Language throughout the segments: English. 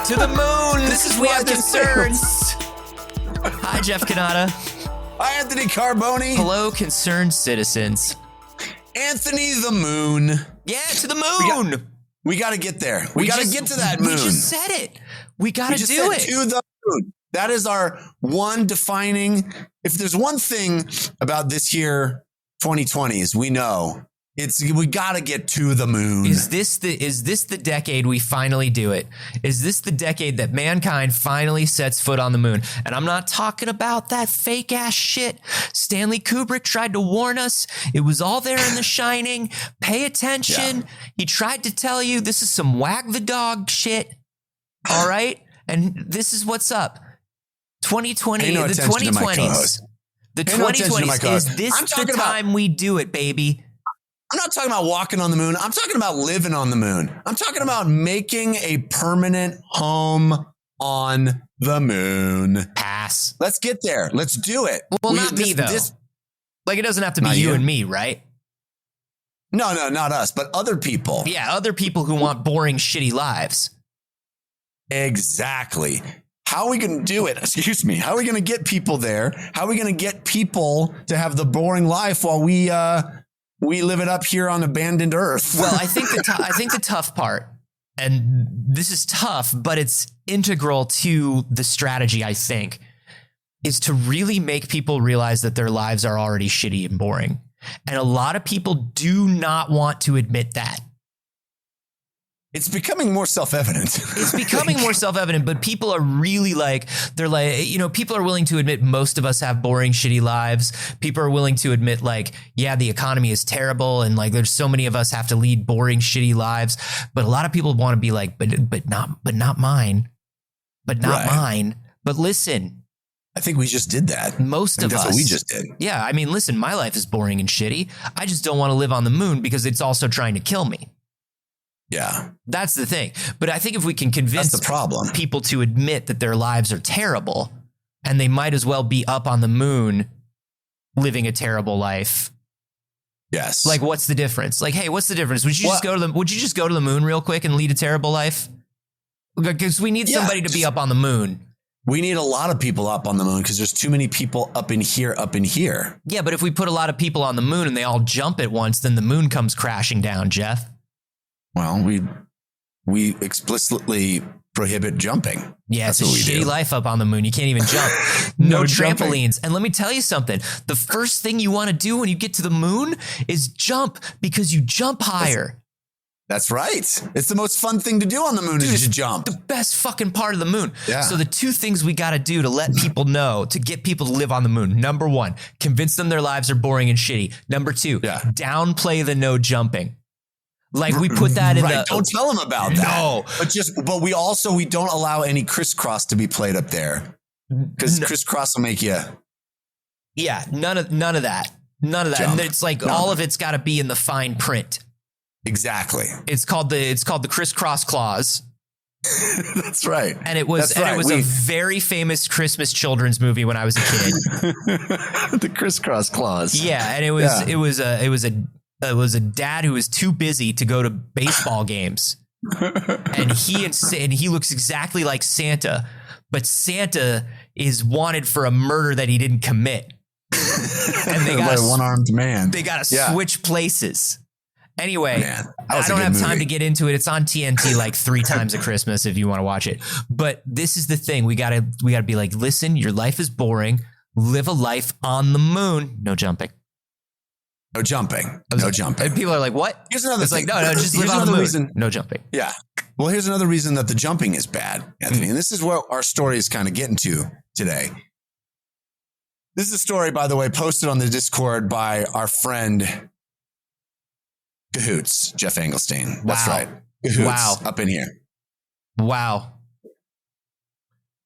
To the moon. This is We Have Concerns. Hi, Jeff Canada. Hi, Anthony Carboni. Hello, concerned citizens. Anthony the Moon. Yeah, to the moon. We got to get there. We got to get to that moon. We just said it. We got to do it. To the moon. That is our one defining. If there's one thing about this year, 2020, is we know we got to get to the moon. Is this the decade we finally do it? Is this the decade that mankind finally sets foot on the moon? And I'm not talking about that fake ass shit. Stanley Kubrick tried to warn us. It was all there in The Shining. Pay attention. Yeah. He tried to tell you this is some wag the dog shit. All right? And this is what's up. 2020, the 2020s. The 2020s, is this the time we do it, baby? I'm not talking about walking on the moon. I'm talking about living on the moon. I'm talking about making a permanent home on the moon. Pass. Let's get there. Let's do it. Well, not me, though. It doesn't have to be you and me, right? No, not us, but other people. Yeah, other people who want boring, shitty lives. Exactly. How are we going to do it? Excuse me. How are we going to get people there? How are we going to get people to have the boring life while we live it up here on abandoned Earth? Well, I think the tough part, and this is tough, but it's integral to the strategy, I think, is to really make people realize that their lives are already shitty and boring. And a lot of people do not want to admit that. It's becoming more self-evident. It's becoming more self-evident, but people are really people are willing to admit most of us have boring, shitty lives. People are willing to admit the economy is terrible and there's so many of us have to lead boring, shitty lives. But a lot of people want to be but not mine. But not mine. But listen. I think we just did that. Most of us. That's what we just did. Yeah. I mean, listen, my life is boring and shitty. I just don't want to live on the moon because it's also trying to kill me. Yeah. That's the thing. But I think if we can convince people to admit that their lives are terrible and they might as well be up on the moon living a terrible life. Yes. What's the difference? Hey, what's the difference? Would you just go to the moon real quick and lead a terrible life? Because we need somebody to be up on the moon. We need a lot of people up on the moon because there's too many people up in here. Yeah, but if we put a lot of people on the moon and they all jump at once, then the moon comes crashing down, Jeff. Well, we explicitly prohibit jumping. Yeah, it's a shitty life up on the moon. You can't even jump. No trampolines. Jumping. And let me tell you something. The first thing you want to do when you get to the moon is jump because you jump higher. That's right. It's the most fun thing to do on the moon is to jump. The best fucking part of the moon. Yeah. So the two things we got to do to let people know, to get people to live on the moon. Number one, convince them their lives are boring and shitty. Number two, downplay the no jumping. We put that in the... Don't tell them about that. No. But we don't allow any crisscross to be played up there. Because crisscross will make you... Yeah, none of that. None of that. Jump. And it's all of it's got to be in the fine print. Exactly. It's called the crisscross clause. That's right. And it was a very famous Christmas children's movie when I was a kid. The crisscross clause. Yeah, and it was a dad who was too busy to go to baseball games. And he looks exactly like Santa, but Santa is wanted for a murder that he didn't commit. And they got a one-armed man. They got to switch places. Anyway, I don't have time to get into it. It's on TNT 3 times at Christmas if you want to watch it. But this is the thing. We gotta be listen, your life is boring. Live a life on the moon. No jumping. No jumping. No jumping. And people are like, what? Here's another thing. No, just live on the moon. No jumping. Yeah. Well, here's another reason that the jumping is bad, Anthony. And this is what our story is kind of getting to today. This is a story, by the way, posted on the Discord by our friend Cahoots, Jeff Engelstein. That's right. Cahoots up in here. Wow.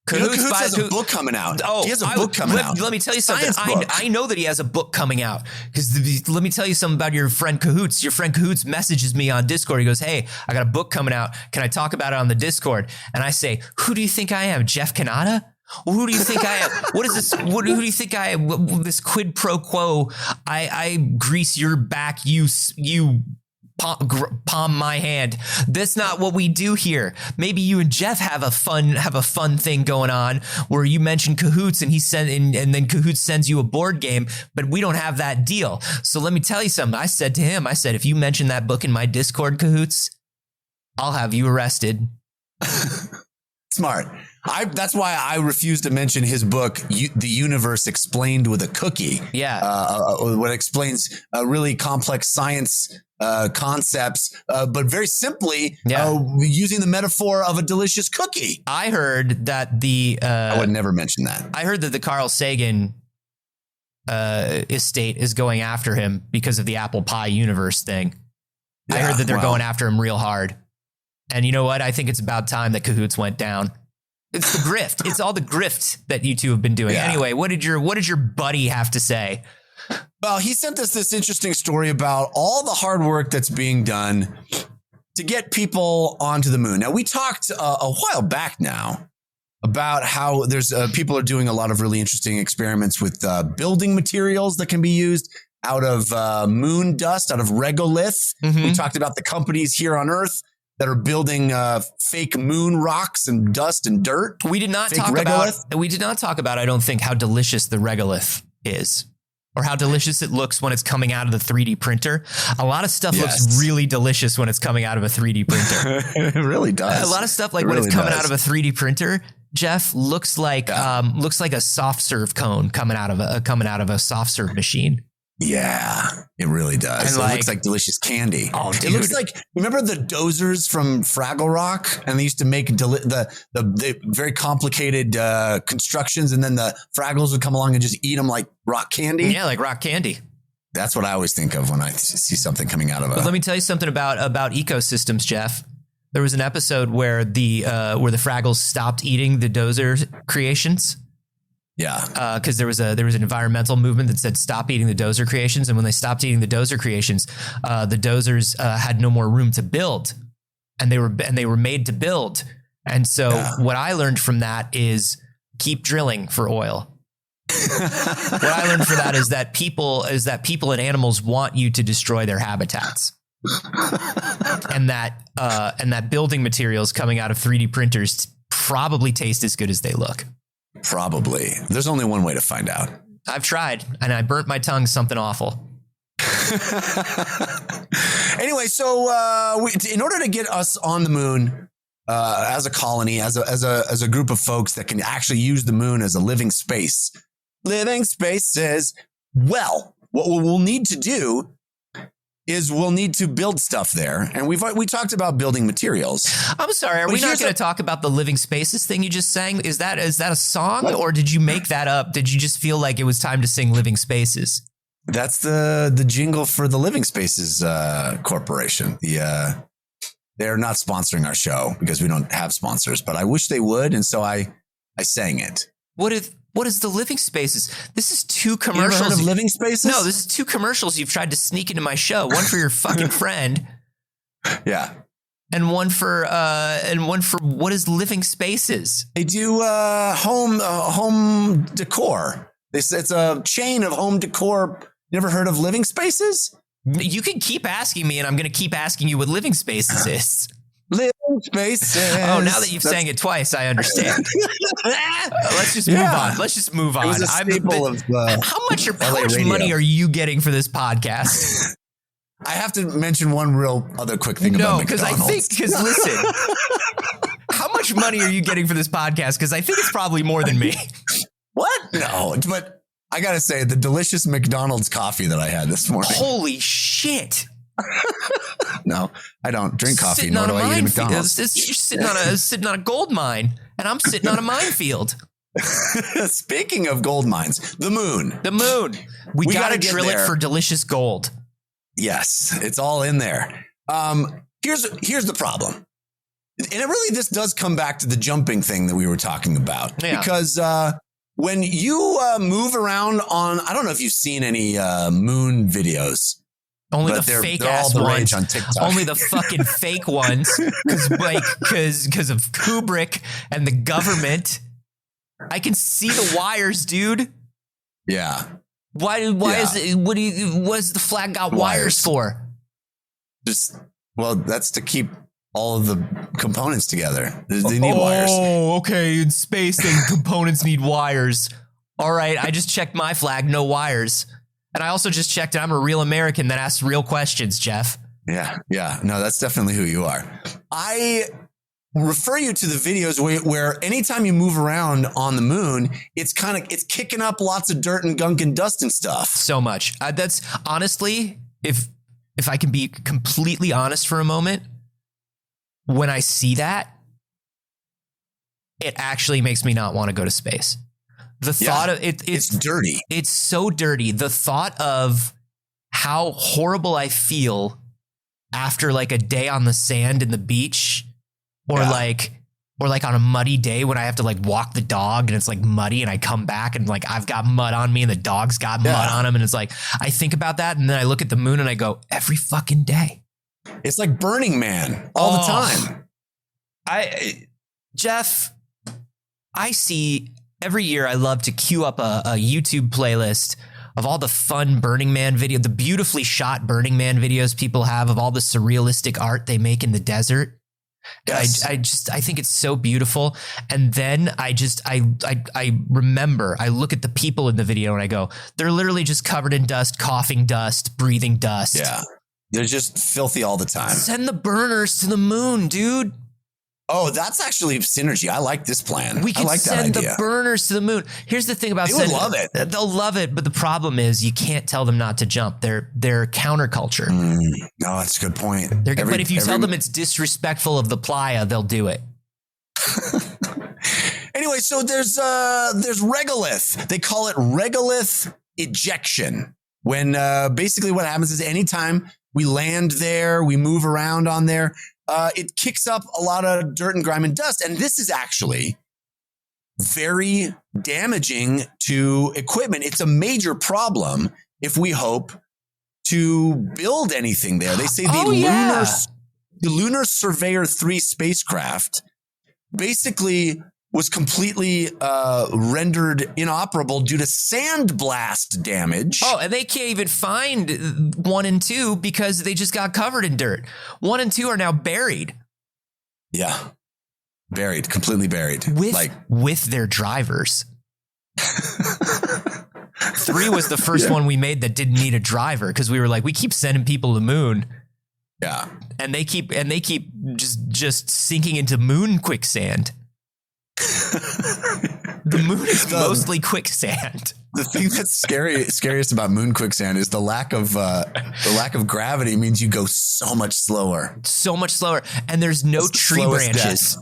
Cahoots has a book coming out. Oh, he has a book coming out. Let me tell you something. I know that he has a book coming out because let me tell you something about your friend Cahoots. Your friend Cahoots messages me on Discord. He goes, "Hey, I got a book coming out. Can I talk about it on the Discord?" And I say, "Who do you think I am, Jeff Canada? Well, who do you think I am? What is this? Who do you think I am? This quid pro quo? I grease your back, you palm my hand. That's not what we do here. Maybe you and Jeff have a fun thing going on where you mention Cahoots and and then Cahoots sends you a board game, but we don't have that deal. So let me tell you something. I said to him, if you mention that book in my Discord, Cahoots, I'll have you arrested. Smart. That's why I refuse to mention his book, The Universe Explained with a Cookie. Yeah. What explains really complex science concepts, but very simply using the metaphor of a delicious cookie. I heard that I would never mention that. I heard that the Carl Sagan estate is going after him because of the apple pie universe thing. Yeah, I heard that they're going after him real hard. And you know what? I think it's about time that Cahoots went down. It's the grift. It's all the grift that you two have been doing. Yeah. Anyway, what did your buddy have to say? Well, he sent us this interesting story about all the hard work that's being done to get people onto the moon. Now, we talked a while back now about how there's people are doing a lot of really interesting experiments with building materials that can be used out of moon dust, out of regolith. Mm-hmm. We talked about the companies here on Earth that are building fake moon rocks and dust and dirt. We did not talk about, I don't think, how delicious the regolith is or how delicious it looks when it's coming out of the 3D printer. A lot of stuff looks really delicious when it's coming out of a 3D printer. It really does. A lot of stuff when it's coming out of a 3D printer, Jeff, looks like a soft serve cone coming out of a soft serve machine. Yeah, it really does. It looks like delicious candy. Oh, dude. It looks like, remember the dozers from Fraggle Rock? And they used to make the very complicated constructions, and then the Fraggles would come along and just eat them like rock candy. Yeah, like rock candy. That's what I always think of when I see something coming out of it. But let me tell you something about ecosystems, Jeff. There was an episode where the Fraggles stopped eating the dozer creations. Yeah, because there was an environmental movement that said stop eating the dozer creations, and when they stopped eating the dozer creations, the dozers had no more room to build, and they were made to build. And so what I learned from that is keep drilling for oil. What I learned for that is that people and animals want you to destroy their habitats, and that building materials coming out of 3D printers probably taste as good as they look. Probably. There's only one way to find out. I've tried, and I burnt my tongue something awful. Anyway, so in order to get us on the moon as a colony, as a group of folks that can actually use the moon as a living spaces, well, what we'll need to do is we'll need to build stuff there. And we talked about building materials. I'm sorry, are we not going to talk about the living spaces thing you just sang? Is that a song, or did you make that up? Did you just feel like it was time to sing Living Spaces? That's the jingle for the Living Spaces Corporation. They're not sponsoring our show because we don't have sponsors, but I wish they would, and so I sang it. What is the Living Spaces? This is two commercials. You ever heard of Living Spaces? No, this is two commercials you've tried to sneak into my show. One for your fucking friend. Yeah. And one for what is Living Spaces? They do home decor. It's a chain of home decor. You never heard of Living Spaces? You can keep asking me, and I'm going to keep asking you what Living Spaces is. Living Spaces. Oh, now that you've sang it twice, I understand. Let's just move on. It was a staple of how much money are you getting for this podcast? I have to mention one real other quick thing about McDonald's. Because listen, how much money are you getting for this podcast? Because I think it's probably more than me. What? No, but I got to say, the delicious McDonald's coffee that I had this morning. Holy shit. No, I don't drink coffee. Nor do I eat at McDonald's. You're sitting on a gold mine, and I'm sitting on a minefield. Speaking of gold mines, the moon. We got to drill it for delicious gold. Yes, it's all in there. Here's the problem. And this does come back to the jumping thing that we were talking about. Yeah. Because when you move around on, I don't know if you've seen any moon videos. Only the fake ass ones. On TikTok. Only the fucking fake ones. Because of Kubrick and the government. I can see the wires, dude. Yeah. Why is it? What is the flag got wires for? That's to keep all of the components together. They need wires. Oh, okay. In space, then components need wires. All right. I just checked my flag. No wires. And I also just checked I'm a real American that asks real questions, Jeff. Yeah. No, that's definitely who you are. I refer you to the videos where anytime you move around on the moon, it's kicking up lots of dirt and gunk and dust and stuff. So much. That's honestly, if I can be completely honest for a moment, when I see that, it actually makes me not want to go to space. The thought of it's dirty. It's so dirty. The thought of how horrible I feel after like a day on the sand in the beach or like on a muddy day when I have to like walk the dog and it's like muddy and I come back and like I've got mud on me and the dog's got mud on him. And it's like, I think about that. And then I look at the moon and I go, every fucking day. It's like Burning Man all the time. Jeff, I see every year I love to queue up a YouTube playlist of all the fun Burning Man video, the beautifully shot Burning Man videos people have of all the surrealistic art they make in the desert. Yes. I think it's so beautiful. And then I remember, I look at the people in the video and I go, they're literally just covered in dust, coughing dust, breathing dust. Yeah. They're just filthy all the time. Send the burners to the moon, dude. Oh, that's actually synergy. I like this plan. We can send the burners to the moon. Here's the thing about they would love it. They'll love it, but the problem is you can't tell them not to jump. They're counterculture. No, that's a good point. But if you tell them it's disrespectful of the playa, they'll do it. Anyway, so there's regolith. They call it regolith ejection. When basically what happens is anytime we land there, we move around on there, it kicks up a lot of dirt and grime and dust. And this is actually very damaging to equipment. It's a major problem if we hope to build anything there. They say the Lunar Surveyor 3 spacecraft basically was completely rendered inoperable due to sandblast damage. Oh, and they can't even find 1 and 2 because they just got covered in dirt. 1 and 2 are now buried. Yeah. Buried, completely buried. With their drivers. 3 was the first one we made that didn't need a driver because we were like, we keep sending people to the moon. Yeah. And they keep just sinking into moon quicksand. The moon is mostly quicksand. The thing that's scariest about moon quicksand is the lack of gravity means you go so much slower. And there's no tree branches.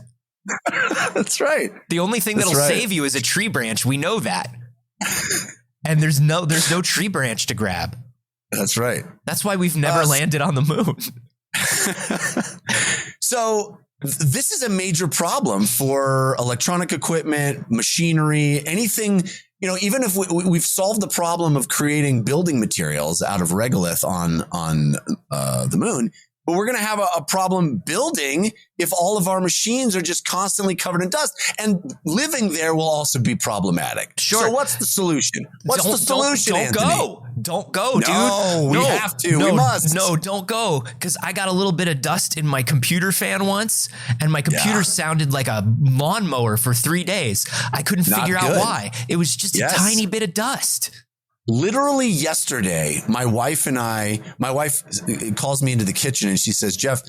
That's right. The only thing that'll save you is a tree branch. We know that. And there's no tree branch to grab. That's right. That's why we've never landed on the moon. So this is a major problem for electronic equipment, machinery, anything, even if we've solved the problem of creating building materials out of regolith on the moon, but we're going to have a problem building if all of our machines are just constantly covered in dust, and living there will also be problematic. Sure. So what's the solution? What's the solution, Don't go, dude. No, we have to. We must. No, don't go. Because I got a little bit of dust in my computer fan once, and my computer sounded like a lawnmower for 3 days. I couldn't figure out why. It was just a tiny bit of dust. Literally yesterday, my wife calls me into the kitchen and she says, Jeff,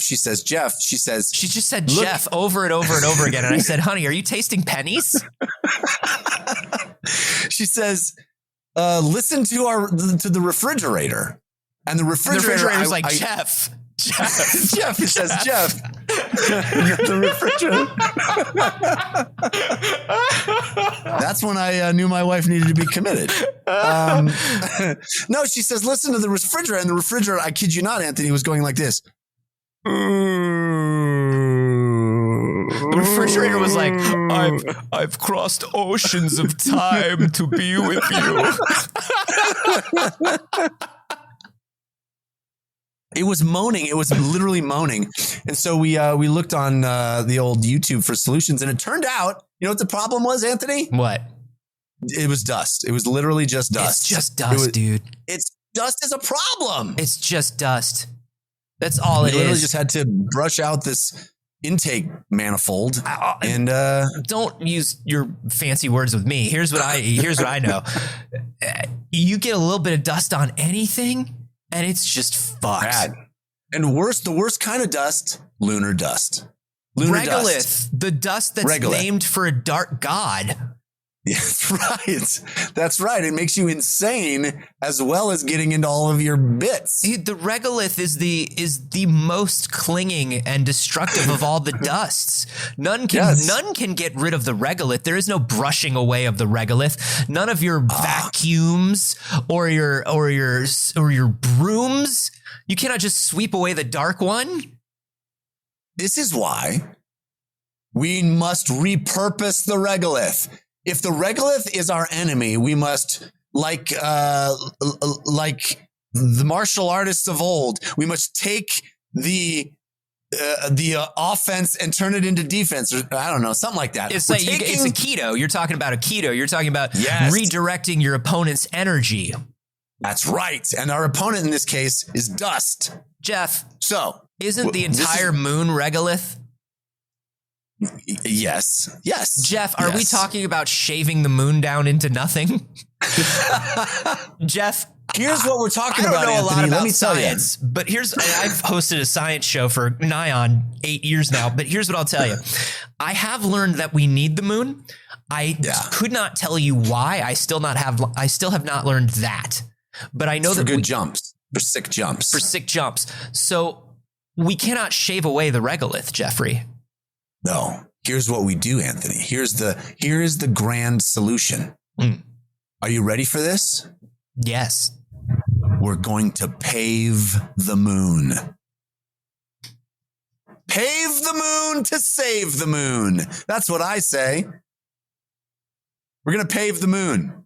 she just said Jeff over and over and over again. And I said, honey, are you tasting pennies? She says, listen to the refrigerator. And the refrigerator was like, Jeff. Jeff, it says Jeff. The refrigerator. That's when I knew my wife needed to be committed. No, she says, listen to the refrigerator. And the refrigerator, I kid you not, Anthony, was going like this. The refrigerator was like, I've crossed oceans of time to be with you. It was moaning. It was literally moaning. And so we looked on the old YouTube for solutions, and it turned out, you know what the problem was, Anthony? What? It was dust. It was literally just dust. It's just dust, dude. It's dust is a problem. It's just dust. That's all it is. Literally just had to brush out this intake manifold and don't use your fancy words with me. Here's what I know. You get a little bit of dust on anything and it's just fucked. Bad. And the worst kind of dust, lunar dust. Regolith, the dust that's named for a dark god. That's right. That's right. It makes you insane as well as getting into all of your bits. The regolith is the most clinging and destructive of all the dusts. None can get rid of the regolith. There is no brushing away of the regolith. None of your vacuums or your brooms. You cannot just sweep away the dark one. This is why we must repurpose the regolith. If the regolith is our enemy, we must, like the martial artists of old, we must take the offense and turn it into defense. Or, I don't know, something like that. It's like it's a keto. You're talking about a keto. You're talking about redirecting your opponent's energy. That's right. And our opponent in this case is dust. Jeff. So isn't the entire moon regolith? Yes. Jeff, are we talking about shaving the moon down into nothing? Jeff, here's what we're talking about. I don't know Anthony. a lot about Let me science, tell you. But I've hosted a science show for nigh on 8 years now. But here's what I'll tell you. I have learned that we need the moon. I could not tell you why. I still have not learned that. But I know that good jumps, for sick jumps. So we cannot shave away the regolith, Jeffrey. No. Here's what we do, Anthony. Here is the grand solution. Are you ready for this? Yes. We're going to pave the moon. Pave the moon to save the moon. That's what I say. We're going to pave the moon.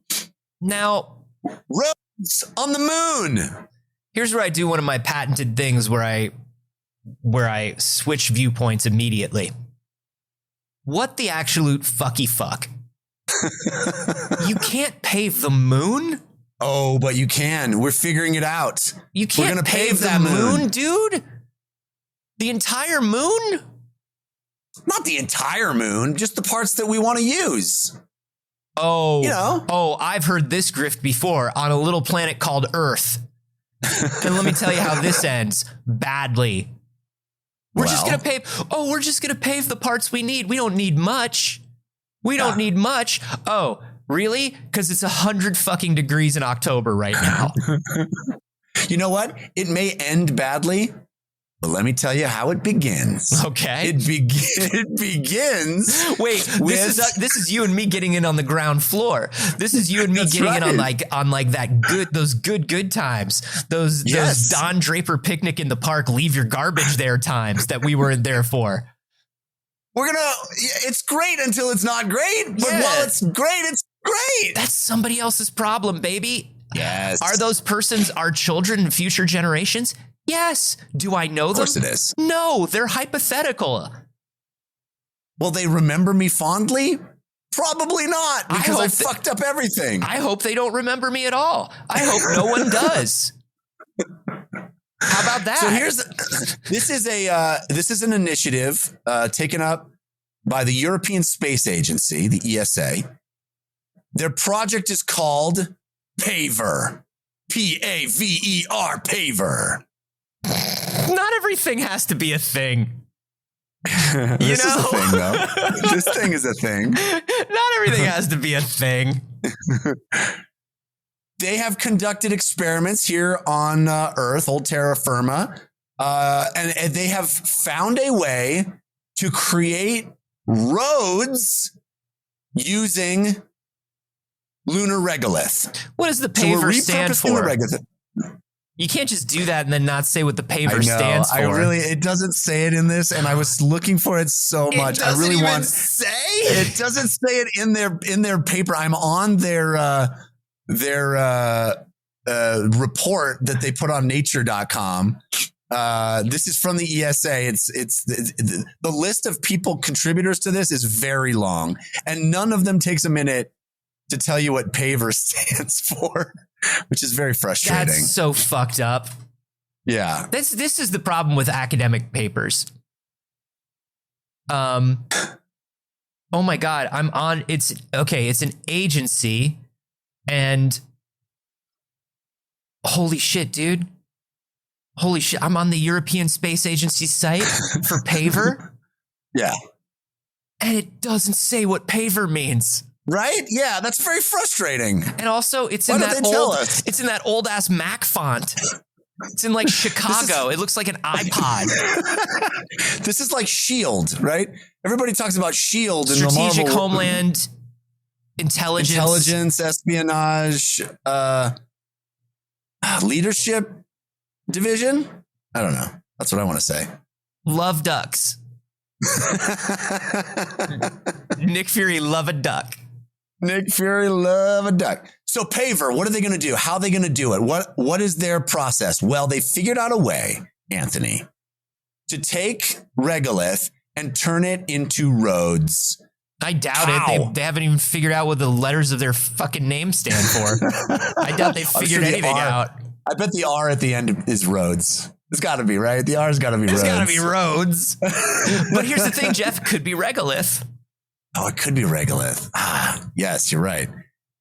Now, roads on the moon. Here's where I do one of my patented things where I switch viewpoints immediately. What the absolute fucky fuck? You can't pave the moon? Oh, but you can. We're figuring it out. You can't We're gonna pave that moon, dude. The entire moon? Not the entire moon, just the parts that we want to use. Oh, Oh, I've heard this grift before on a little planet called Earth. And let me tell you how this ends. Badly. We're just going to pave the parts we need. We don't need much. Oh, really? Because it's 100 fucking degrees in October right now. You know what? It may end badly, but let me tell you how it begins. Okay. It begins. Wait, this is you and me getting in on the ground floor. This is you and me getting in on those good times. Those Don Draper picnic in the park, leave your garbage there times that we weren't there for. It's great until it's not great. But while it's great, it's great. That's somebody else's problem, baby. Yes. Are those persons our children and future generations? Yes. Do I know them? Of course it is. No, they're hypothetical. Will they remember me fondly? Probably not, because I fucked up everything. I hope they don't remember me at all. I hope no one does. How about that? So this is an initiative taken up by the European Space Agency, the ESA. Their project is called Paver. Paver. Paver. Not everything has to be a thing. This is a thing, though. This thing is a thing. Not everything has to be a thing. They have conducted experiments here on Earth, old terra firma, and they have found a way to create roads using lunar regolith. What does the paver stand for? You can't just do that and then not say what the paver stands for. It doesn't say it in this, and I was looking for it so much. I really want to say it. Doesn't say it in their paper. I'm on their report that they put on nature.com. This is from the ESA. It's the list of contributors to this is very long, and none of them takes a minute to tell you what paver stands for, which is very frustrating. That's so fucked up. Yeah. This is the problem with academic papers. Oh my God, it's an agency, and holy shit, dude. Holy shit, I'm on the European Space Agency site for paver. Yeah. And it doesn't say what paver means. Right? Yeah, that's very frustrating. And also it's in that old ass Mac font. It's in like Chicago. It looks like an iPod. This is like SHIELD, right? Everybody talks about SHIELD and Strategic Homeland Intelligence, espionage, leadership division. I don't know. That's what I want to say. Love ducks. Nick Fury love a duck. Nick Fury love a duck. So Paver, what are they going to do? How are they going to do it? What is their process? Well, they figured out a way, Anthony, to take regolith and turn it into roads. I doubt it. They haven't even figured out what the letters of their fucking name stand for. I doubt they figured anything out. I bet the R at the end is roads. It's got to be, right? The R's got to be roads. It's got to be roads. But here's the thing, Jeff. It could be regolith. Oh, it could be regolith. Yes, you're right.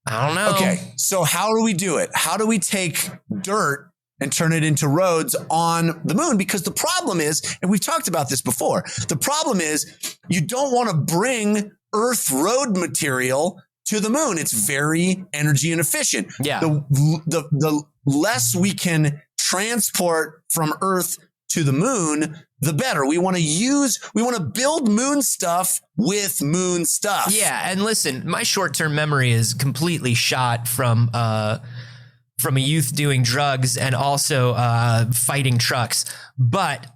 I don't know. Okay, so how do we do it? How do we take dirt and turn it into roads on the moon? Because the problem is, and we've talked about this before, the problem is you don't want to bring Earth road material to the moon. It's very energy inefficient. Yeah. The less we can transport from Earth to the moon, the better. We want to build moon stuff with moon stuff. Yeah. And listen, my short-term memory is completely shot from a youth doing drugs and also fighting trucks. But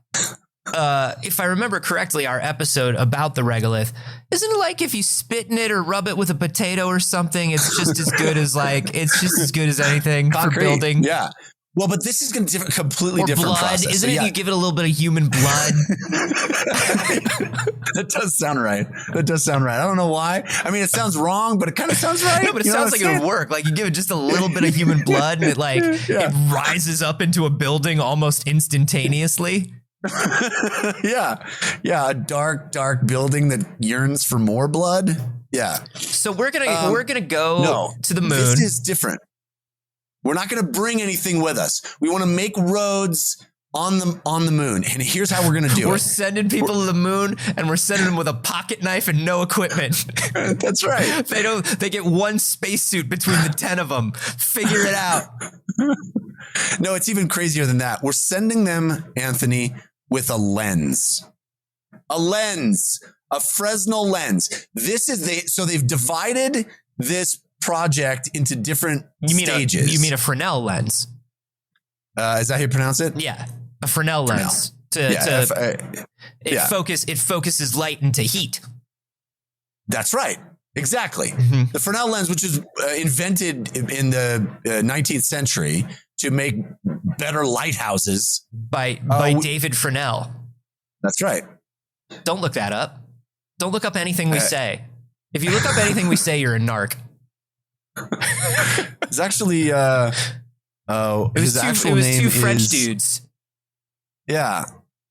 if I remember correctly, our episode about the regolith, isn't it like if you spit in it or rub it with a potato or something, it's just as good as anything Concrete. For building? Yeah. Well, but this is going to be a completely different blood. process. Isn't it? You give it a little bit of human blood. That does sound right. I don't know why. I mean, it sounds wrong, but it kind of sounds right. No, but it sounds like it would work. Like you give it just a little bit of human blood, and it rises up into a building almost instantaneously. Yeah. A dark building that yearns for more blood. Yeah. So we're gonna go to the moon. This is different. We're not going to bring anything with us. We want to make roads on the moon. And here's how we're going to do it. We're sending people to the moon, and we're sending them with a pocket knife and no equipment. That's right. They get one spacesuit between the 10 of them. Figure it out. No, it's even crazier than that. We're sending them, Anthony, with a lens, a Fresnel lens. So they've divided this project into different stages. You mean a Fresnel lens? Is that how you pronounce it? Yeah, a Fresnel lens. It focuses light into heat. That's right. Exactly. Mm-hmm. The Fresnel lens, which was invented in the 19th century to make better lighthouses by David Fresnel. That's right. Don't look that up. Don't look up anything we say. If you look up anything we say, you're a narc. It's actually it was two French dudes. Yeah.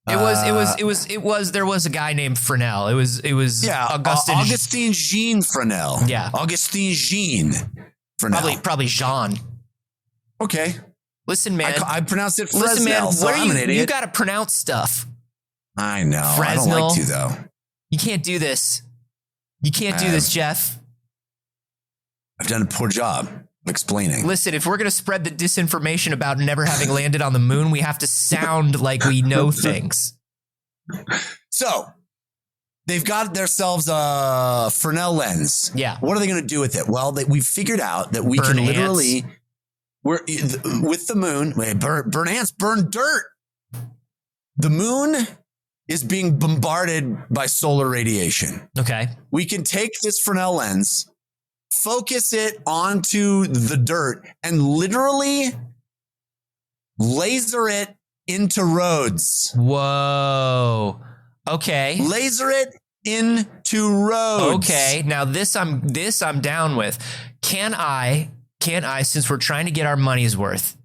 It was there was a guy named Fresnel. It was Augustin Jean Fresnel. Yeah. Augustin Jean Fresnel. Probably Jean. Okay. Listen, man. I pronounced it Fresnel. Listen, man, so I'm an idiot. You got to pronounce stuff. I know. Fresnel. I don't like to though. You can't do this. You can't do this, Jeff. I've done a poor job of explaining. Listen, if we're going to spread the disinformation about never having landed on the moon, we have to sound like we know things. So they've got themselves a Fresnel lens. Yeah. What are they going to do with it? Well, we've figured out that we can literally, with the moon, burn ants, burn dirt. The moon is being bombarded by solar radiation. Okay. We can take this Fresnel lens, focus it onto the dirt, and literally laser it into roads. Whoa. Okay. Laser it into roads. Okay. Now this I'm down with. Can I, since we're trying to get our money's worth,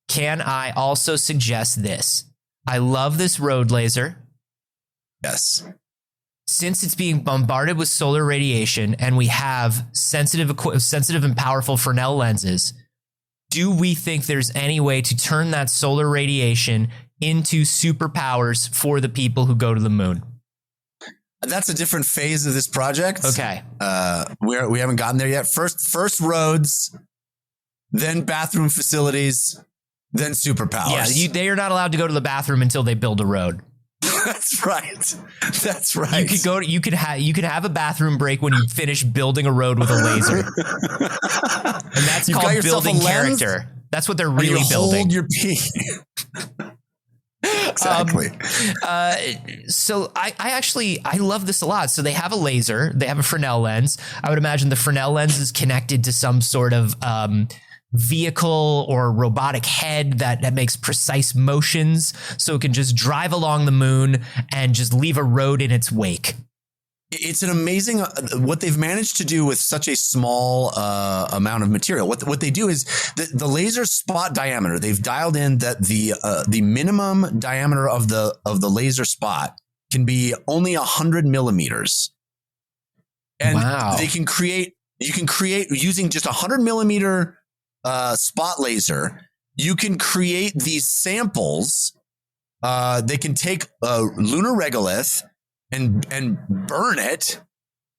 can I also suggest this? I love this road laser. Yes. Since it's being bombarded with solar radiation and we have sensitive and powerful Fresnel lenses, do we think there's any way to turn that solar radiation into superpowers for the people who go to the moon? That's a different phase of this project. Okay. We haven't gotten there yet. First roads, then bathroom facilities, then superpowers. Yeah, they are not allowed to go to the bathroom until they build a road. That's right. That's right. You could have a bathroom break when you finish building a road with a laser. And that's called building character. That's what they're really building. Hold your pee. Exactly. So I love this a lot. So they have a laser, they have a Fresnel lens. I would imagine the Fresnel lens is connected to some sort of vehicle or robotic head that makes precise motions, so it can just drive along the moon and just leave a road in its wake. It's an amazing what they've managed to do with such a small amount of material. What they do is the laser spot diameter. They've dialed in that the minimum diameter of the laser spot can be only 100 millimeters, and wow. You can create using just 100 millimeter spot laser. You can create these samples. They can take a lunar regolith and burn it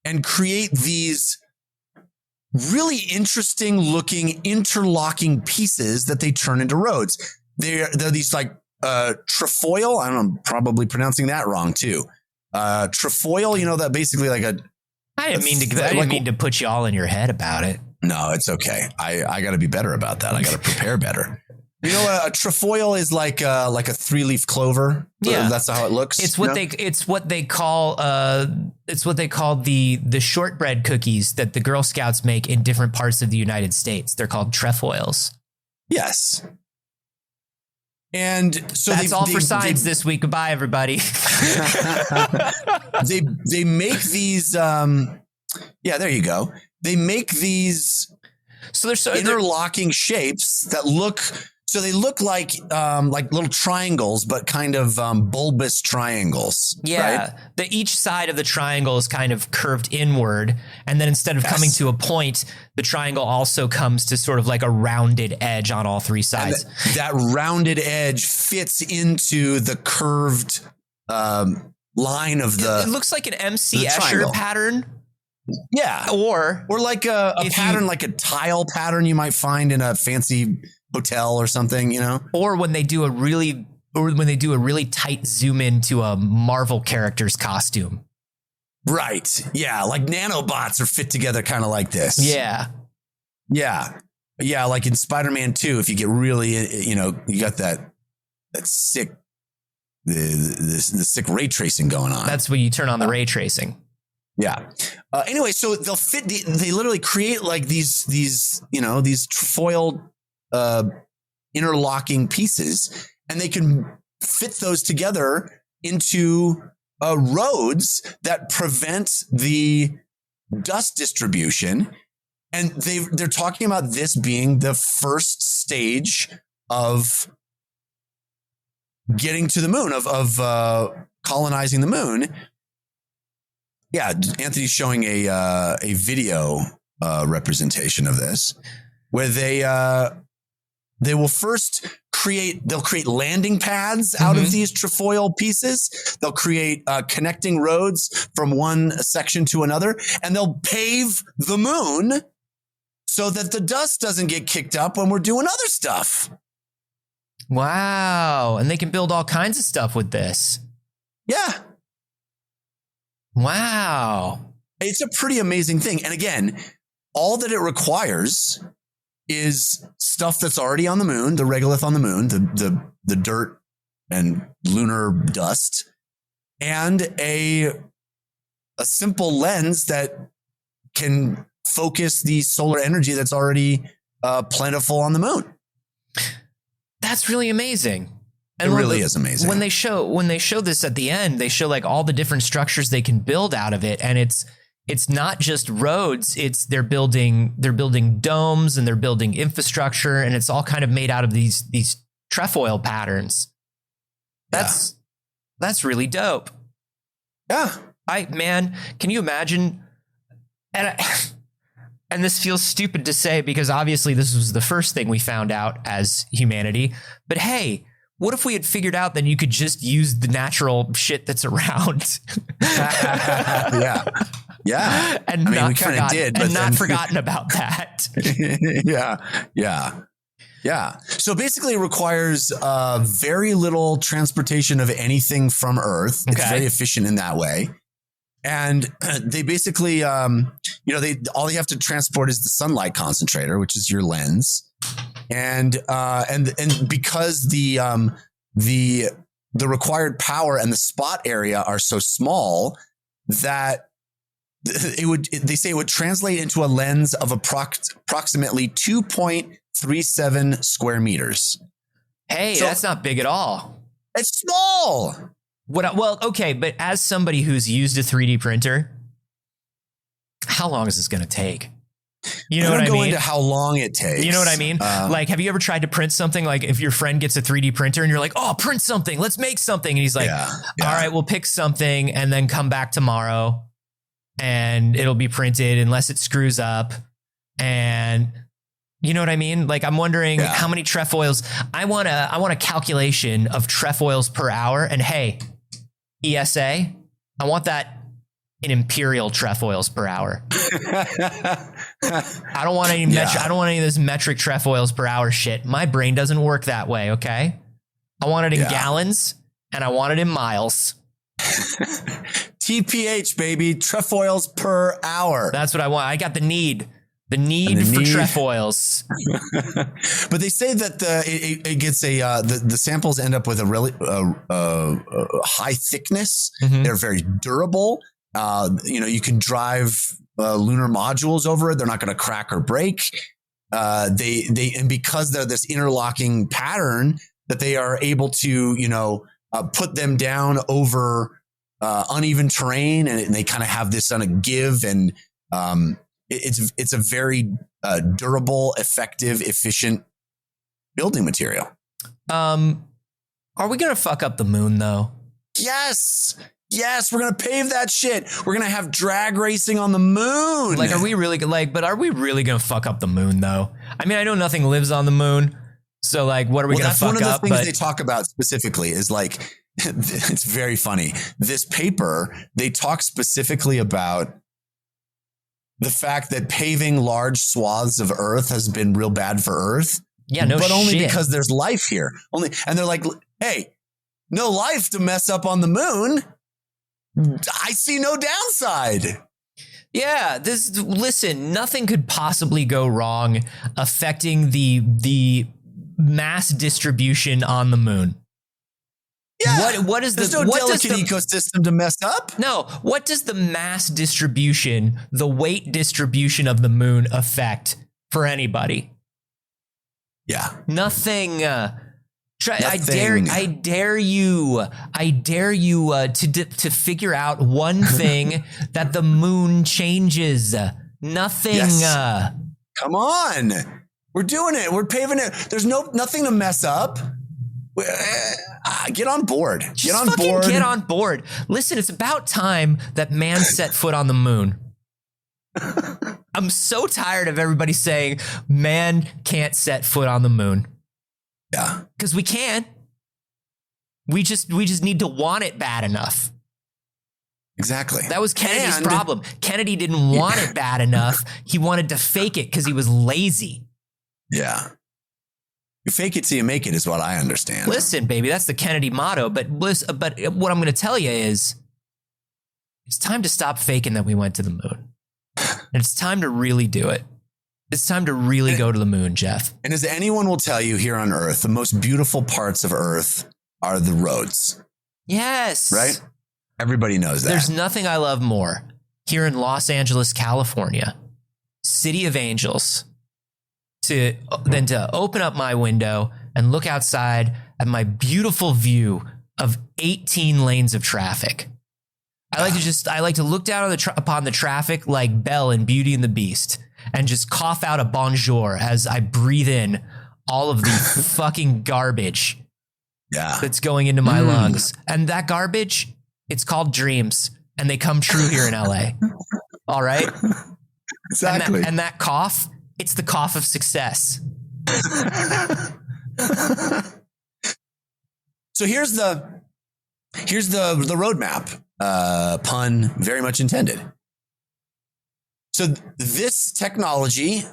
and create these really interesting looking interlocking pieces that they turn into roads. They're these like trefoil. I'm probably pronouncing that wrong too. Trefoil, that basically like I didn't mean to put you all in your head about it. No, it's okay. I got to be better about that. I got to prepare better. A trefoil is like a 3-leaf clover. Yeah, that's how it looks. It's what they call the shortbread cookies that the Girl Scouts make in different parts of the United States. They're called trefoils. Yes. And so that's all for science this week. Goodbye, everybody. they make these. There you go. They make these interlocking shapes that look. So they look like little triangles, but kind of bulbous triangles. Yeah. Right? Each side of the triangle is kind of curved inward. And then instead of coming to a point, the triangle also comes to sort of like a rounded edge on all three sides. That rounded edge fits into the curved line of the. It looks like an MC Escher pattern. Yeah. Or like a pattern, like a tile pattern you might find in a fancy hotel or something, or when they do a really tight zoom into a Marvel character's costume. Right. Yeah. Like nanobots are fit together kind of like this. Yeah. Yeah. Yeah. Like in Spider-Man 2, if you get really, you got that sick, the sick ray tracing going on. That's when you turn on the ray tracing. Yeah. Anyway, so they'll fit. They literally create like these trefoil interlocking pieces, and they can fit those together into roads that prevent the dust distribution. And they're talking about this being the first stage of getting to the moon, of colonizing the moon. Yeah, Anthony's showing a video representation of this, where they will first create landing pads out of these trefoil pieces. They'll create connecting roads from one section to another, and they'll pave the moon so that the dust doesn't get kicked up when we're doing other stuff. Wow. And they can build all kinds of stuff with this. Yeah. Wow. It's a pretty amazing thing. And again, all that it requires is stuff that's already on the moon, the regolith on the moon, the dirt and lunar dust, and a simple lens that can focus the solar energy that's already plentiful on the moon. That's really amazing. And it really is amazing. When they show this at the end, they show like all the different structures they can build out of it, and it's it's not just roads. It's they're building domes and they're building infrastructure, and it's all kind of made out of these trefoil patterns. That's really dope. Yeah. Can you imagine? And this feels stupid to say because obviously this was the first thing we found out as humanity. But hey, what if we had figured out that you could just use the natural shit that's around? Yeah. And I mean, we kind of did, but not forgotten about that. Yeah. So basically it requires very little transportation of anything from Earth. It's very efficient in that way. And they basically, all they have to transport is the sunlight concentrator, which is your lens. And because the required power and the spot area are so small that they say it would translate into a lens of approximately 2.37 square meters. Hey, so, that's not big at all. It's small. Okay, but as somebody who's used a 3D printer, how long is this going to take? You know what I mean? Go into how long it takes. You know what I mean? Like, have you ever tried to print something? Like, if your friend gets a 3D printer and you're like, "Oh, print something. Let's make something." And he's like, "All right, we'll pick something and then come back tomorrow, and it'll be printed unless it screws up." And you know what I mean? Like, I'm wondering how many trefoils. I want a calculation of trefoils per hour. And hey, ESA, I want that in imperial trefoils per hour. I don't want any I don't want any of this metric trefoils per hour shit. My brain doesn't work that way. Okay. I want it in gallons and I want it in miles. TPH, baby. Trefoils per hour. That's what I want. I got the need for trefoils. But they say that it gets the samples end up with a really high thickness. Mm-hmm. They're very durable. You can drive lunar modules over it. They're not going to crack or break. And because they're this interlocking pattern that they are able to, put them down over uneven terrain, and they kind of have this on a give, and it's a very durable, effective, efficient building material. Are we going to fuck up the moon though? Yes, we're going to pave that shit. We're going to have drag racing on the moon. Like, are we really but are we really going to fuck up the moon though? I mean, I know nothing lives on the moon. So like, what are we going to fuck up? That's one of the things they talk about specifically is like, it's very funny. This paper, they talk specifically about the fact that paving large swaths of Earth has been real bad for Earth. Yeah, no shit. But only because there's life here. And they're like, hey, no life to mess up on the moon. I see no downside. Yeah, listen, nothing could possibly go wrong affecting the mass distribution on the moon. Yeah. What is There's no delicate ecosystem to mess up. No. What does the mass distribution, the weight distribution of the moon affect for anybody? Yeah. Nothing. Nothing. I dare you to figure out one thing that the moon changes. Nothing. Yes. Come on. We're doing it. We're paving it. There's nothing to mess up. Get on board. Get on board. Listen, it's about time that man set foot on the moon. I'm so tired of everybody saying man can't set foot on the moon. Yeah. Because we can. We just need to want it bad enough. Exactly. That was Kennedy's problem. Kennedy didn't want it bad enough. He wanted to fake it because he was lazy. Yeah. You fake it till you make it is what I understand. Listen, baby, that's the Kennedy motto. But what I'm going to tell you is it's time to stop faking that we went to the moon. And it's time to really do it. It's time to really go to the moon, Jeff. And as anyone will tell you here on Earth, the most beautiful parts of Earth are the roads. Yes. Right? Everybody knows that. There's nothing I love more here in Los Angeles, California, City of Angels, than to open up my window and look outside at my beautiful view of 18 lanes of traffic. I like to look down on upon the traffic like Belle in Beauty and the Beast and just cough out a bonjour as I breathe in all of the fucking garbage that's going into my lungs. And that garbage, it's called dreams, and they come true here in LA. All right? Exactly. And that cough, it's the cough of success. So here's the roadmap. Pun very much intended. So this technology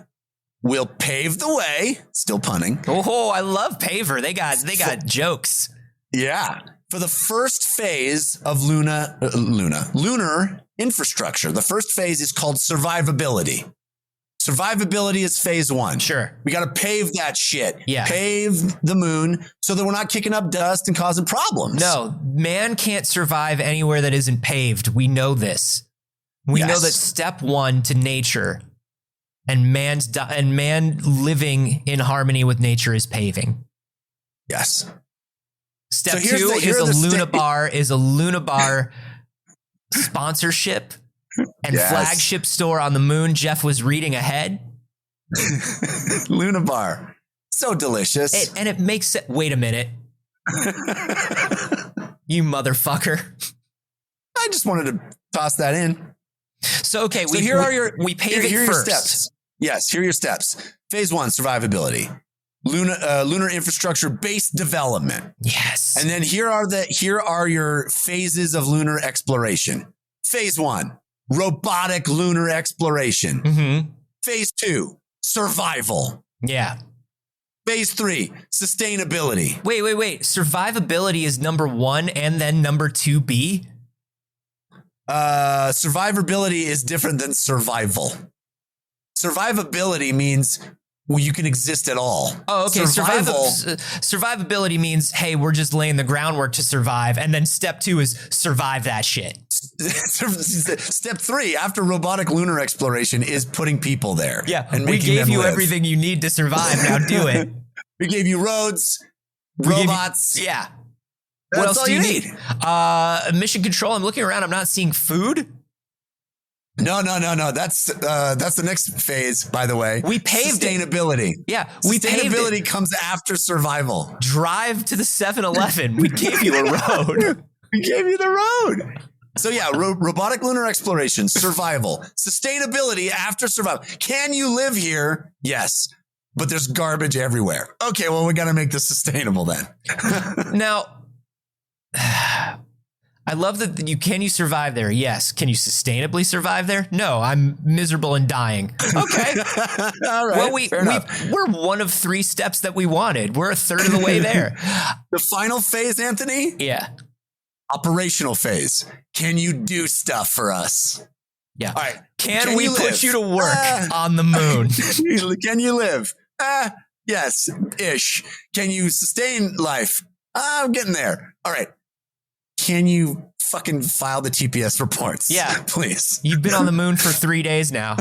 will pave the way. Still punning. Oh, I love Paver. They got jokes. Yeah. For the first phase of lunar infrastructure. The first phase is called survivability. Survivability is phase 1. Sure. We got to pave that shit. Yeah. Pave the moon so that we're not kicking up dust and causing problems. No, man can't survive anywhere that isn't paved. We know this. We know that step 1 to nature and man living in harmony with nature is paving. Yes. Step 2 is a Lunabar sponsorship and flagship store on the moon. Jeff was reading ahead. Lunabar. So delicious. And it makes it. Wait a minute. You motherfucker. I just wanted to toss that in. So, okay. We pave it first. Your steps. Yes. Here are your steps. Phase 1, survivability. Lunar infrastructure based development. Yes. And then here are your phases of lunar exploration. Phase 1, robotic lunar exploration. Mm-hmm. Phase 2, survival. Yeah. Phase 3, sustainability. Wait. Survivability is number 1 and then number 2B? Survivability is different than survival. Survivability means you can exist at all. Oh, okay. Survivability means, hey, we're just laying the groundwork to survive. And then step 2 is survive that shit. Step 3, after robotic lunar exploration, is putting people there. Yeah. And we gave you live. Everything you need to survive. Now do it. We gave you roads, robots. Yeah. What else do you need? Mission control. I'm looking around. I'm not seeing food. No. That's the next phase, by the way. We paved sustainability. Yeah. Sustainability comes after survival. Drive to the 7-Eleven. We gave you a road. We gave you the road. So yeah, robotic lunar exploration, survival, sustainability after survival. Can you live here? Yes. But there's garbage everywhere. Okay, well, we got to make this sustainable then. Now, I love that can you survive there? Yes. Can you sustainably survive there? No, I'm miserable and dying. Okay. All right. Well, we're one of 3 steps that we wanted. We're a third of the way there. The final phase, Anthony? Yeah. Operational phase. Can you do stuff for us? Yeah. All right. Can we put you to work on the moon? Can you live? Yes, ish. Can you sustain life? I'm getting there. All right. Can you fucking file the TPS reports? Yeah. Please. You've been on the moon for 3 days now.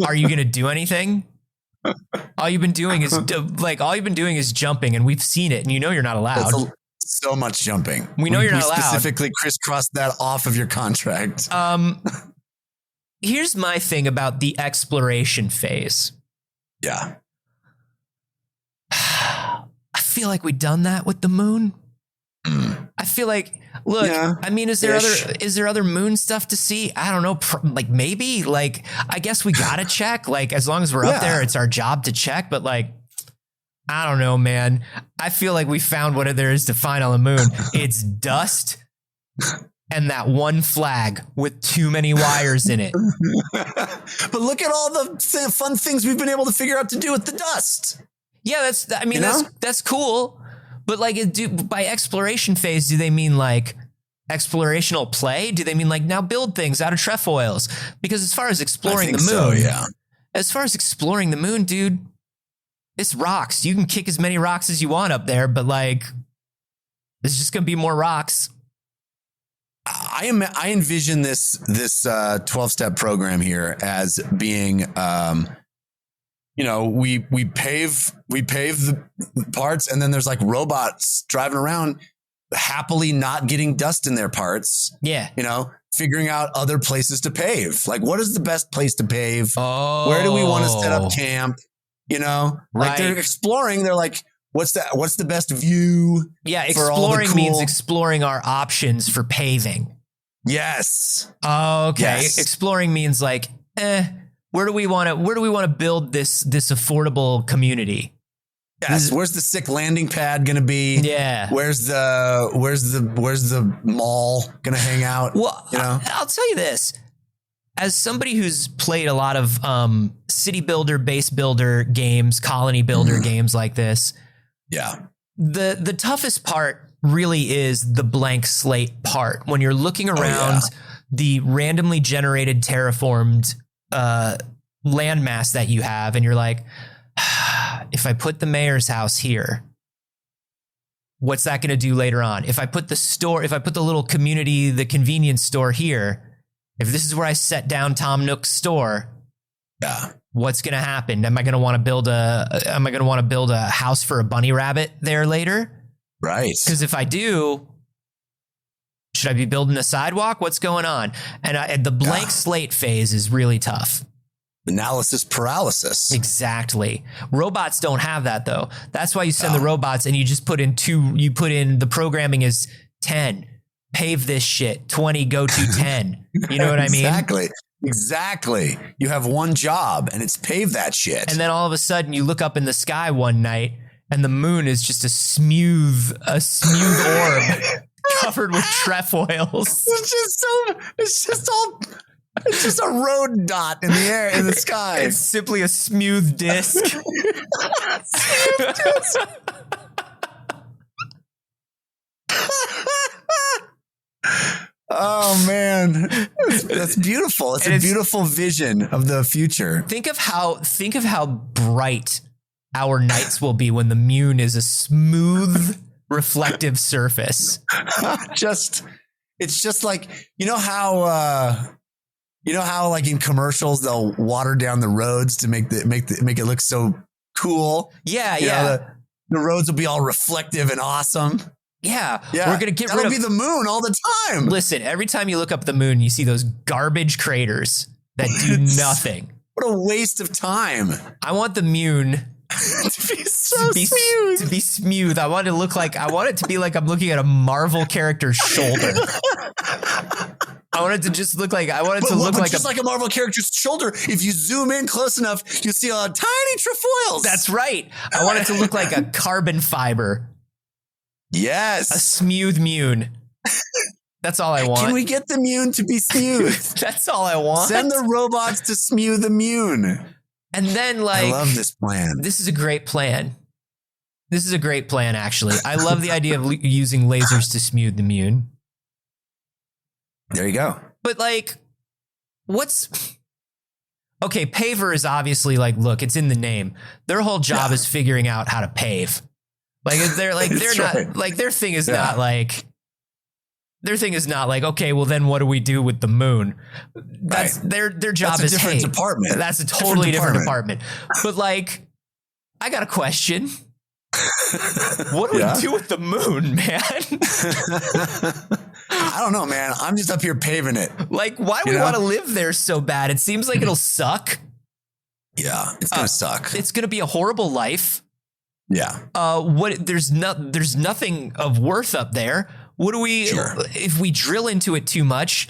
Are you going to do anything? All you've been doing is jumping, and we've seen it, and you know you're not allowed. So much jumping. We know you're not allowed. Specifically crisscrossed that off of your contract. Here's my thing about the exploration phase. Yeah. I feel like we've done that with the moon. I feel like, look, yeah, I mean, is there other moon stuff to see? I don't know. Like maybe, like, I guess we got to check, like, as long as we're up there, it's our job to check. But like, I don't know, man. I feel like we found what there is to find on the moon. It's dust and that one flag with too many wires in it. But look at all the fun things we've been able to figure out to do with the dust. Yeah, that's cool. But like, by exploration phase, do they mean like explorational play? Do they mean like now build things out of trefoils? Because as far as exploring the moon, as far as exploring the moon, dude, it's rocks. You can kick as many rocks as you want up there, but like, there's just gonna be more rocks. I envision this 12-step program here as being, we pave the parts, and then there's like robots driving around happily not getting dust in their parts. Yeah. You know, figuring out other places to pave. Like, what is the best place to pave? Oh. Where do we want to set up camp? You know, like Right. they're exploring. They're like, what's the best view? Yeah. for all the Exploring cool- means exploring our options for paving. Yes. Oh, okay. Yes. Exploring means like, where do we want to build this affordable community? Yes. Where's the sick landing pad going to be? Yeah. Where's the mall going to hang out? Well, you know? I'll tell you this. As somebody who's played a lot of city builder, base builder games, colony builder games like this, Yeah. the toughest part really is the blank slate part. When you're looking around the randomly generated terraformed landmass that you have, and you're like, if I put the mayor's house here, what's that going to do later on? If I put the little community, the convenience store here, if this is where I set down Tom Nook's store, what's going to happen? Am I going to want to build a house for a bunny rabbit there later? Right. Because if I do, should I be building a sidewalk? What's going on? And the blank slate phase is really tough. Analysis paralysis. Exactly. Robots don't have that though. That's why you send the robots and you just put in the programming is 10, pave this shit, 20, go to 10. You know what I mean? Exactly. You have one job and it's pave that shit. And then all of a sudden you look up in the sky one night and the moon is just a smooth orb covered with trefoils. It's just a road dot in the air, in the sky. It's simply a smooth disc. Oh man, that's beautiful. It's a beautiful vision of the future. Think of how bright our nights will be when the moon is a smooth, reflective surface. It's just like, you know how like in commercials they'll water down the roads to make it look so cool. Yeah, you know, the roads will be all reflective and awesome. Yeah. We're gonna That'll be the moon all the time. Listen, every time you look up at the moon, you see those garbage craters that do nothing. What a waste of time. I want the moon to be smooth. To be smooth. I want it to be like I'm looking at a Marvel character's shoulder. I want it to just look like just like a Marvel character's shoulder. If you zoom in close enough, you'll see a tiny trefoils. That's right. I want it to look like a carbon fiber. Yes. A smooth moon. That's all I want. Can we get the moon to be smooth? That's all I want. Send the robots to smooth the moon. And then I love this plan. This is a great plan. This is a great plan, actually. I love the idea of using lasers to smooth the moon. There you go. But okay, paver is obviously look, it's in the name. Their whole job is figuring out how to pave. Their thing is not okay, well then what do we do with the moon? That's their job is a different department. That's a totally different department. But I got a question. What do we do with the moon, man? I don't know, man. I'm just up here paving it. Why do we want to live there so bad? It seems like it'll suck. Yeah, it's gonna suck. It's gonna be a horrible life. Yeah. There's nothing of worth up there. What do we, if we drill into it too much,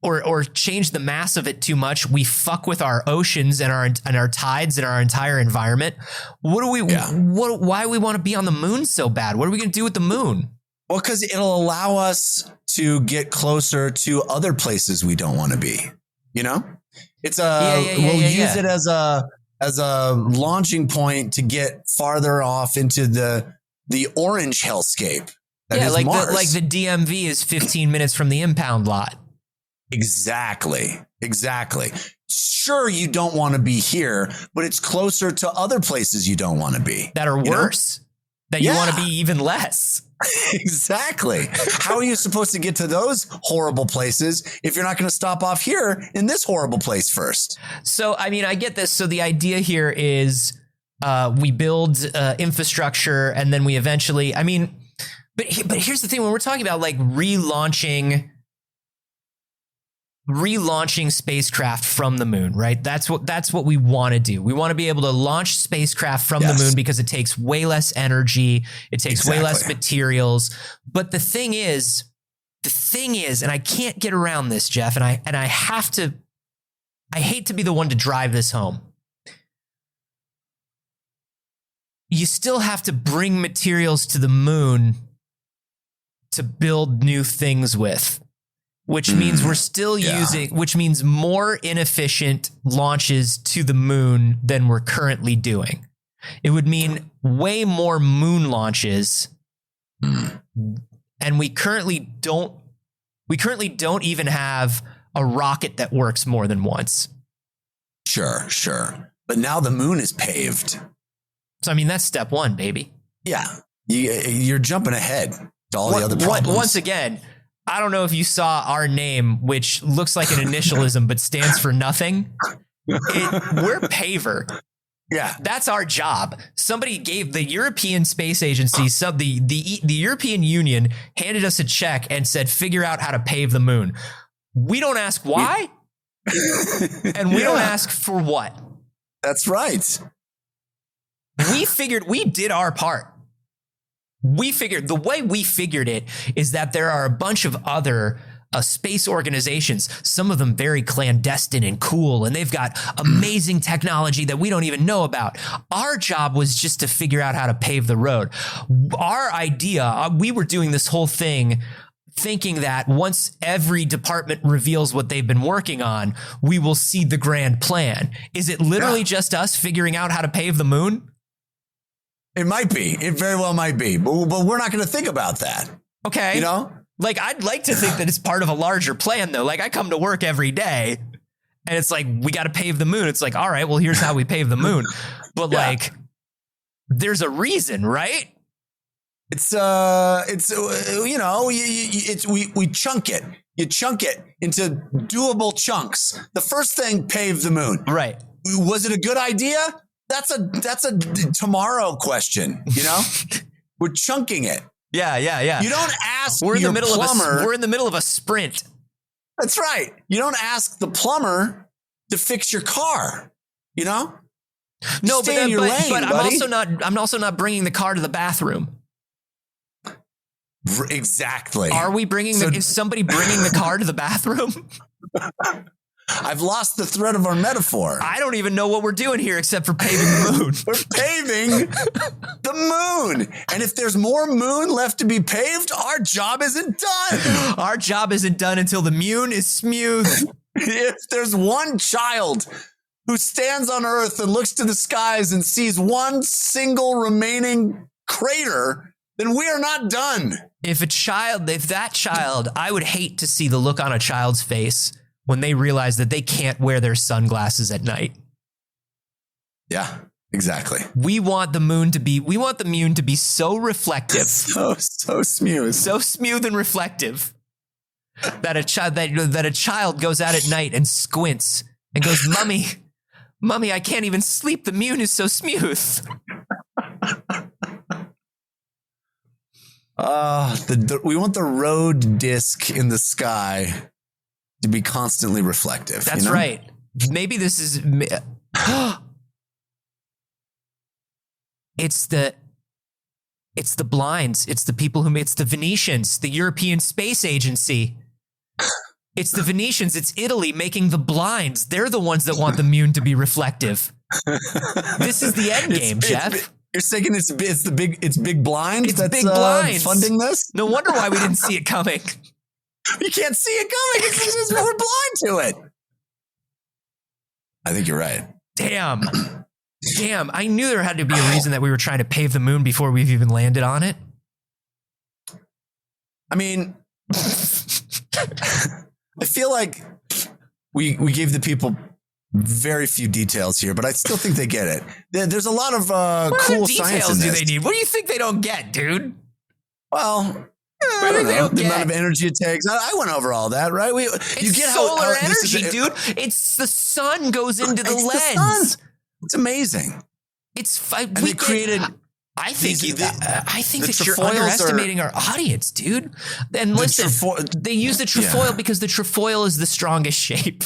or change the mass of it too much, we fuck with our oceans and our tides and our entire environment. Why do we want to be on the moon so bad? What are we going to do with the moon? Well, because it'll allow us to get closer to other places we don't want to be. You know, it's we'll use it as a launching point to get farther off into the orange hellscape. That is Mars. The DMV is 15 minutes from the impound lot. Exactly. Sure, you don't want to be here, but it's closer to other places you don't want to be. That are worse. That you want to be even less. Exactly. How are you supposed to get to those horrible places if you're not going to stop off here in this horrible place first? So, I mean, I get this. So the idea here is we build infrastructure and then we eventually, But here's the thing: when we're talking about like relaunching spacecraft from the moon, right? That's what we want to do. We want to be able to launch spacecraft from the moon because it takes way less energy, it takes way less materials. But the thing is, and I can't get around this, Jeff, and I hate to be the one to drive this home. You still have to bring materials to the moon to build new things with, which means we're still which means more inefficient launches to the moon than we're currently doing. It would mean way more moon launches. And we currently don't even have a rocket that works more than once. Sure. But now the moon is paved. So, I mean, that's step one, baby. Yeah. You're jumping ahead to all the other problems. Once again, I don't know if you saw our name, which looks like an initialism, but stands for nothing. We're Paver. Yeah. That's our job. Somebody gave the European Space Agency, the European Union handed us a check and said, figure out how to pave the moon. We don't ask why. And we don't ask for what. That's right. We did our part. The way we figured it is that there are a bunch of other space organizations, some of them very clandestine and cool, and they've got amazing technology that we don't even know about. Our job was just to figure out how to pave the road. Our idea, we were doing this whole thing thinking that once every department reveals what they've been working on, we will see the grand plan. Is it literally just us figuring out how to pave the moon? It might be. It very well might be. But we're not going to think about that. Okay. You know? Like, I'd like to think that it's part of a larger plan, though. Like, I come to work every day and it's like, we got to pave the moon. It's like, all right, well, here's how we pave the moon. But like, there's a reason, right? We chunk it. You chunk it into doable chunks. The first thing, pave the moon. Right. Was it a good idea? That's a tomorrow question, you know? We're chunking it. Yeah. You don't ask we're in your the middle plumber. We're in the middle of a sprint. That's right. You don't ask the plumber to fix your car, you know? No, Stay in your lane, but buddy. I'm also not bringing the car to the bathroom. Exactly. Are we is somebody bringing the car to the bathroom? I've lost the thread of our metaphor. I don't even know what we're doing here except for paving the moon. We're paving the moon. And if there's more moon left to be paved, our job isn't done. Our job isn't done until the moon is smooth. If there's one child who stands on Earth and looks to the skies and sees one single remaining crater, then we are not done. I would hate to see the look on a child's face when they realize that they can't wear their sunglasses at night. Yeah, exactly. We want the moon to be so reflective. So smooth. So smooth and reflective that a child goes out at night and squints and goes, Mommy, I can't even sleep. The moon is so smooth. We want the road disc in the sky to be constantly reflective. That's right. Maybe this is it's the blinds. It's the people it's the Venetians, the European Space Agency. It's the Venetians. It's Italy making the blinds. They're the ones that want the moon to be reflective. This is the end game, Jeff. You're saying it's big blinds. It's big blinds funding this. No wonder why we didn't see it coming. You can't see it coming. We're blind to it. I think you're right. Damn. I knew there had to be a reason that we were trying to pave the moon before we've even landed on it. I mean, I feel like we gave the people very few details here, but I still think they get it. There's a lot of cool science in this. What details do they need? What do you think they don't get, dude? Well, I don't know the amount of energy it takes. I went over all that, right? You get solar energy, dude. It's the sun goes into the lens. It's amazing. It's they created I think that you're underestimating our audience, dude. And listen, they use the trefoil because the trefoil is the strongest shape.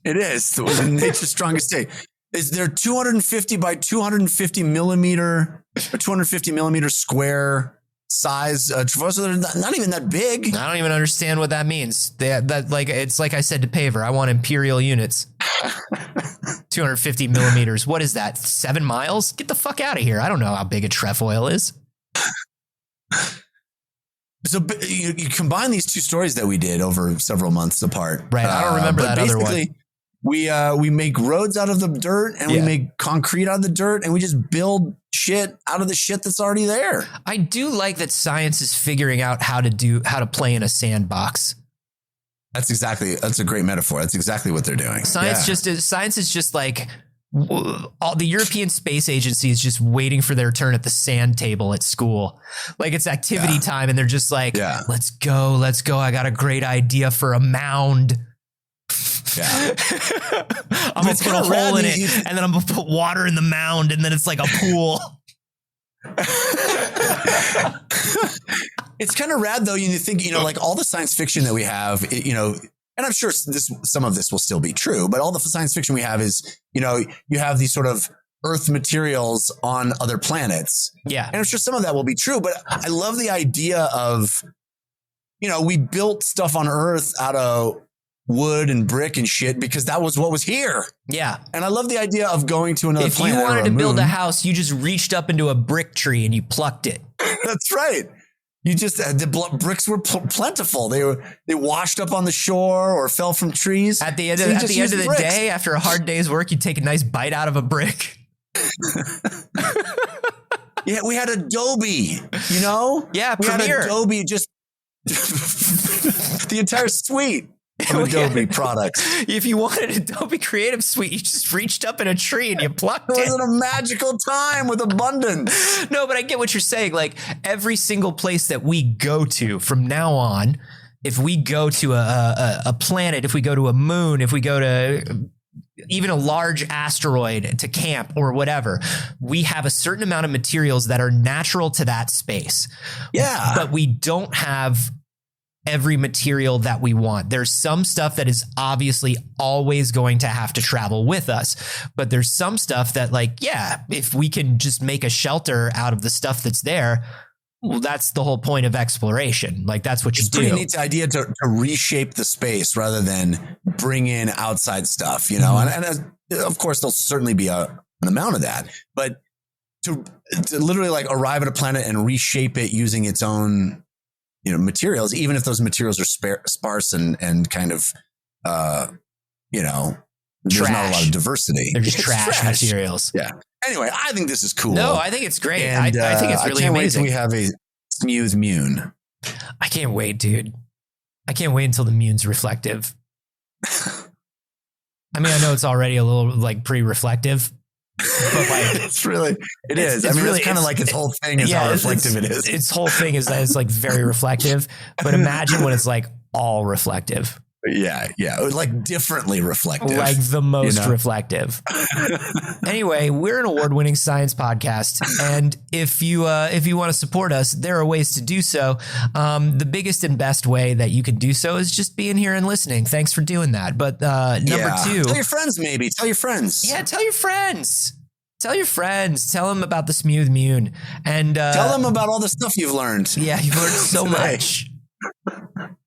It is nature's strongest shape. Is there 250 by 250 millimeter or 250 millimeter square size trefoil? So they're not even that big. I don't even understand what that means. It's like I said to Paver, I want imperial units. 250 millimeters. What is that? 7 miles? Get the fuck out of here. I don't know how big a trefoil is. So you combine these two stories that we did over several months apart. Right. I don't remember that other one. We make roads out of the dirt and we make concrete out of the dirt and we just build shit out of the shit that's already there. I do like that science is figuring out how to play in a sandbox. That's a great metaphor. That's exactly what they're doing. Science is just like all the European Space Agency is just waiting for their turn at the sand table at school. Like it's activity time and they're just like, let's go. I got a great idea for a mound. Yeah. I'm going to put a hole in it and then I'm going to put water in the mound and then it's like a pool. It's kind of rad though. You think, like all the science fiction that we have, and I'm sure some of this will still be true, but all the science fiction we have is, you have these sort of Earth materials on other planets. Yeah. And I'm sure some of that will be true, but I love the idea of, we built stuff on Earth out of wood and brick and shit because that was what was here. Yeah. And I love the idea of going to another planet. If you wanted to build a house, you just reached up into a brick tree and you plucked it. That's right. You just the bricks were plentiful. They washed up on the shore or fell from trees. At the end of the day, after a hard day's work, you take a nice bite out of a brick. Yeah, we had Adobe, Yeah, we Premiere. had Adobe, just the entire suite of Adobe products. If you wanted Adobe Creative Suite, you just reached up in a tree and you plucked it. It was a magical time with abundance. No, but I get what you're saying. Like every single place that we go to from now on, if we go to a planet, if we go to a moon, if we go to even a large asteroid to camp or whatever, we have a certain amount of materials that are natural to that space. Yeah. But we don't have every material that we want. There's some stuff that is obviously always going to have to travel with us, but there's some stuff that if we can just make a shelter out of the stuff that's there, well, that's the whole point of exploration. Like that's what you do. It's a pretty neat idea to reshape the space rather than bring in outside stuff, and of course there'll certainly be an amount of that, but to literally arrive at a planet and reshape it using its own materials, even if those materials are sparse and kind of, there's not a lot of diversity. They're just trash materials. Yeah. Anyway, I think this is cool. No, I think it's great. And, I think it's really amazing. We have a smooth Moon. I can't wait, dude. I can't wait until the Moon's reflective. I mean, I know it's already a little pretty reflective. But it is. I mean, really, it's kind of like its whole thing is how reflective it is. Its whole thing is that it's very reflective. But imagine when it's all reflective. Yeah. Differently reflective. Like the most reflective. Anyway, we're an award-winning science podcast. And if you want to support us, there are ways to do so. The biggest and best way that you can do so is just being here and listening. Thanks for doing that. But number 2. Tell your friends, maybe. Tell your friends. Yeah, tell your friends. Tell your friends. Tell them about the Smooth Moon. And tell them about all the stuff you've learned. Yeah, you've learned so much.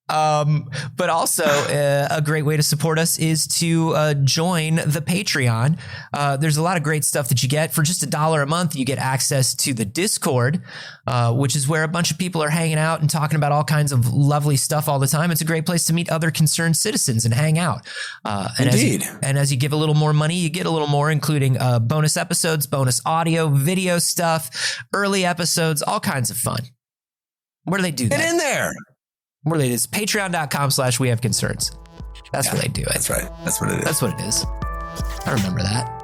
But also a great way to support us is to join the Patreon. There's a lot of great stuff that you get for just $1 a month. You get access to the Discord, which is where a bunch of people are hanging out and talking about all kinds of lovely stuff all the time. It's a great place to meet other concerned citizens and hang out. Indeed. As you give a little more money, you get a little more, including bonus episodes, bonus audio, video stuff, early episodes, all kinds of fun. Where do they do that? Get in there. Where it is patreon.com/wehaveconcerns. That's where they do it. That's right. That's what it is. That's what it is. I remember that.